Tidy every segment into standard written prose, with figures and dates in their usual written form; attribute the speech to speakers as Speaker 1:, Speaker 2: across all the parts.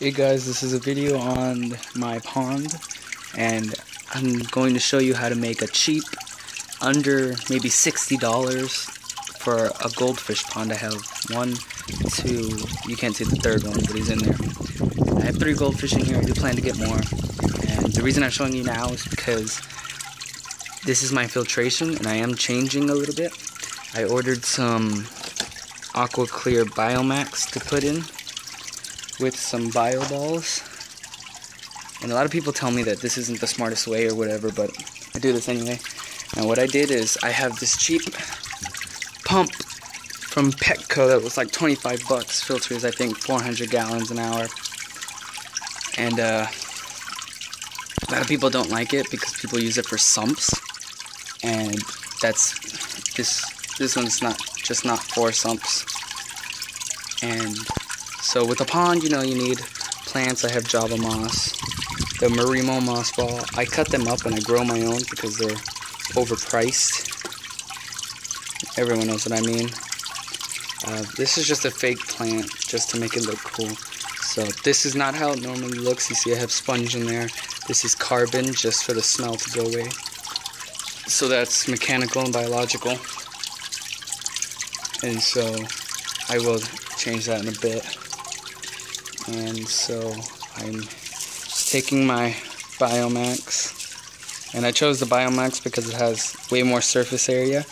Speaker 1: Hey guys, this is a video on my pond, and I'm going to show you how to make a cheap, under maybe $60 for a goldfish pond. I have one, two, you can't see the third one, but he's in there. I have 3 goldfish in here. I do plan to get more, and the reason I'm showing you now is because this is my filtration, and I am changing a little bit. I ordered some Aqua Clear Biomax to put in with some bio balls, and a lot of people tell me that this isn't the smartest way or whatever, but I do this anyway. And what I did is I have this cheap pump from Petco that was like 25 bucks, filters I think 400 gallons an hour, and a lot of people don't like it because people use it for sumps, and that's this one's not for sumps. And so with a pond, you know, you need plants. I have Java moss, the Marimo moss ball. I cut them up and I grow my own because they're overpriced. Everyone knows what I mean. This is just a fake plant just to make it look cool. So this is not how it normally looks. You see I have sponge in there. This is carbon just for the smell to go away. So that's mechanical and biological. And so I will change that in a bit. And so I'm just taking my Biomax, and I chose the Biomax because it has way more surface area,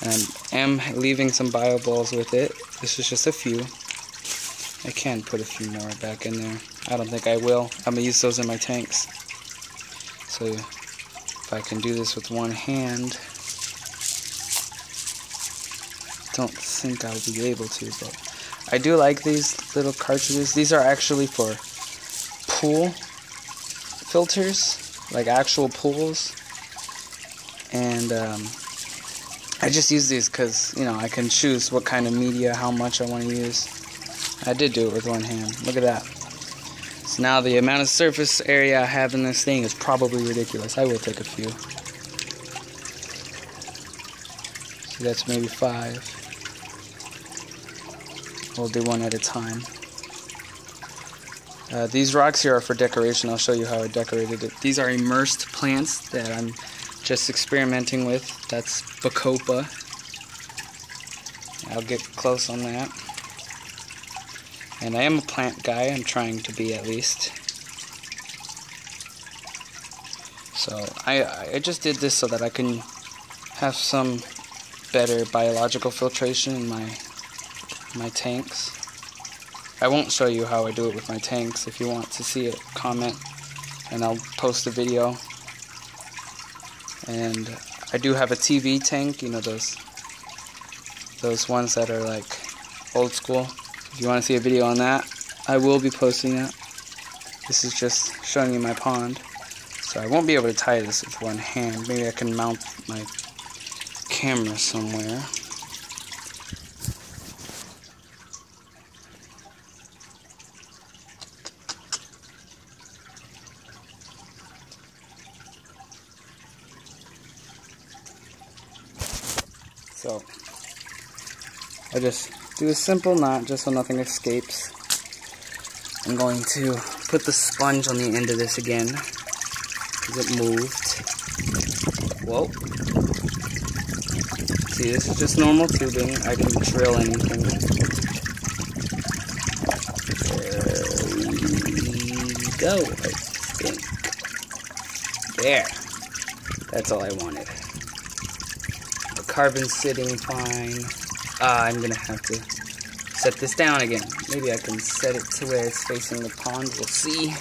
Speaker 1: and I am leaving some bio balls with it. This is just a few. I can put a few more back in there. I don't think I will. I'm gonna use those in my tanks. So if I can do this with one hand, don't think I'll be able to, but I do like these little cartridges. These are actually for pool filters, like actual pools. And I just use these because, you know, I can choose what kind of media, how much I want to use. I did do it with one hand. Look at that. So now the amount of surface area I have in this thing is probably ridiculous. I will take a few. So that's maybe 5. We'll do one at a time. These rocks here are for decoration. I'll show you how I decorated it. These are immersed plants that I'm just experimenting with. That's Bacopa. I'll get close on that. And I am a plant guy. I'm trying to be, at least. So I just did this so that I can have some better biological filtration in my tanks. I won't show you how I do it with my tanks. If you want to see it, comment and I'll post a video. And I do have a TV tank, you know, those ones that are like old school. If you want to see a video on that, I will be posting that. This is just showing you my pond. So I won't be able to tie this with one hand. Maybe I can mount my camera somewhere. So I just do a simple knot just so nothing escapes. I'm going to put the sponge on the end of this again because it moved. Whoa. See, this is just normal tubing. I can drill anything. There we go, I think. There. That's all I wanted. Carbon sitting fine. I'm gonna have to set this down again. Maybe I can set it to where it's facing the pond. We'll see.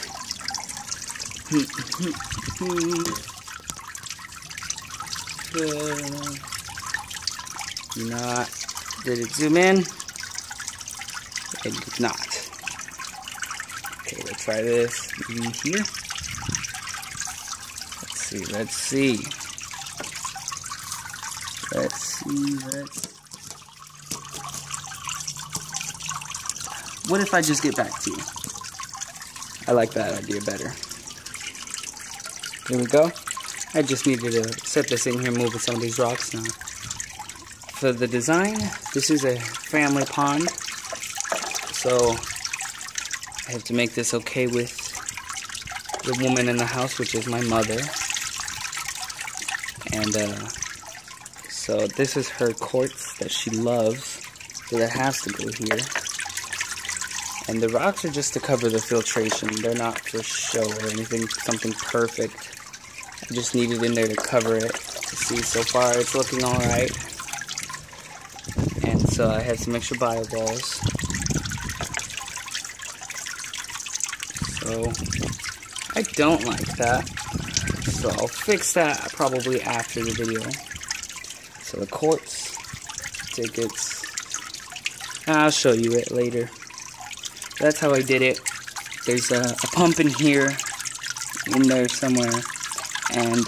Speaker 1: Did it zoom in? It did not. Okay, let's try this. Maybe here. Let's see. What if I just get back to you? I like that idea better. Here we go. I just needed to set this in here, move with some of these rocks now. For the design, this is a family pond. So I have to make this okay with the woman in the house, which is my mother. And so this is her quartz that she loves, so that has to go here. And the rocks are just to cover the filtration. They're not for show or anything, something perfect. I just need it in there to cover it. See, so far it's looking alright. And so I have some extra bio balls. So I don't like that. So I'll fix that probably after the video. So the quartz tickets, I'll show you it later. That's how I did it. There's a pump in here, in there somewhere, and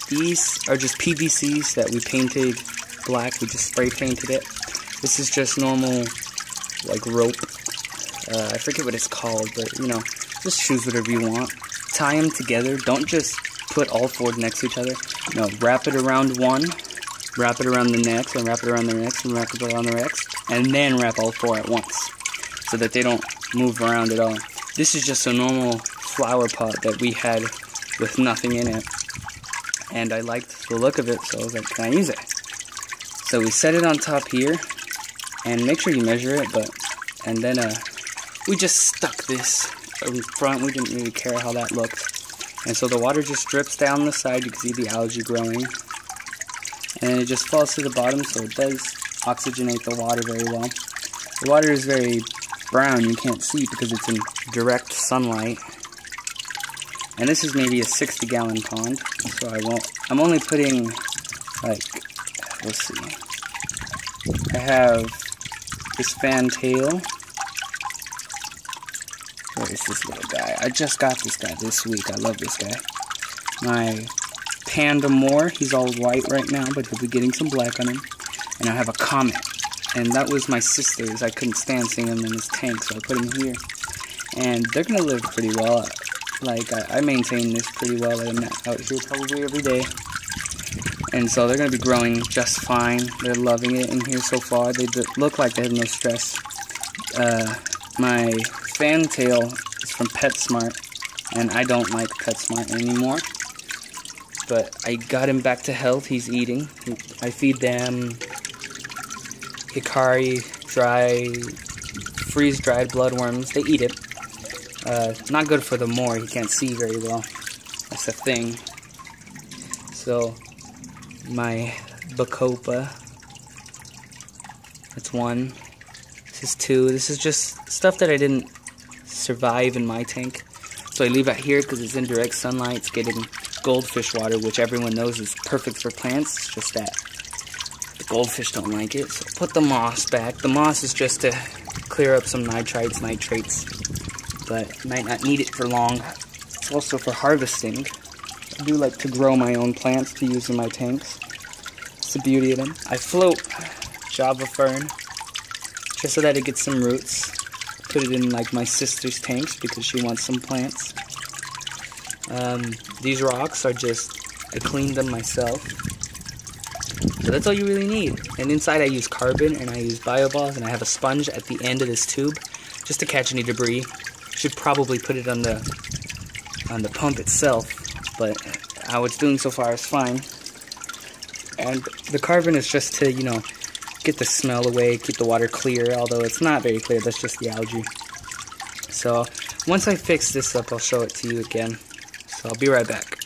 Speaker 1: these are just PVCs that we painted black. We just spray painted it. This is just normal, like, rope. I forget what it's called, but you know, just choose whatever you want. Tie them together. Don't just put all four next to each other. No, wrap it around one, wrap it around the next, and wrap it around the next, and wrap it around the next, and then wrap all four at once, so that they don't move around at all. This is just a normal flower pot that we had with nothing in it, and I liked the look of it, so I was like, can I use it? So we set it on top here, and make sure you measure it, and then we just stuck this in front. We didn't really care how that looked. And so the water just drips down the side. You can see the algae growing. And then it just falls to the bottom, so it does oxygenate the water very well. The water is very brown, you can't see because it's in direct sunlight. And this is maybe a 60-gallon pond, so I'm only putting, like, let's see. I have this fantail. Where is this little guy? I just got this guy this week. I love this guy. My panda moor. He's all white right now, but he'll be getting some black on him. And I have a comet. And that was my sister's. I couldn't stand seeing him in his tank, so I put him here. And they're going to live pretty well. Like, I maintain this pretty well. I'm out here probably every day. And so they're going to be growing just fine. They're loving it in here so far. They look like they have no stress. My fantail is from PetSmart, and I don't like PetSmart anymore. But I got him back to health. He's eating. I feed them hikari, freeze-dried bloodworms. They eat it. Not good for the moor. He can't see very well. That's the thing. So my bacopa. That's one. This is two. This is just stuff that I didn't survive in my tank. So I leave it here because it's in direct sunlight. It's getting goldfish water, which everyone knows is perfect for plants. It's just that the goldfish don't like it. So put the moss back. The moss is just to clear up some nitrates, but might not need it for long. It's also for harvesting. I do like to grow my own plants to use in my tanks. It's the beauty of them. I float Java fern just so that it gets some roots. Put it in like my sister's tanks because she wants some plants. These rocks are just, I cleaned them myself. So that's all you really need. And inside I use carbon and I use bioballs, and I have a sponge at the end of this tube just to catch any debris. Should probably put it on the pump itself, but how it's doing so far is fine. And the carbon is just to, you know, get the smell away, keep the water clear, although it's not very clear, that's just the algae. So once I fix this up, I'll show it to you again. So I'll be right back.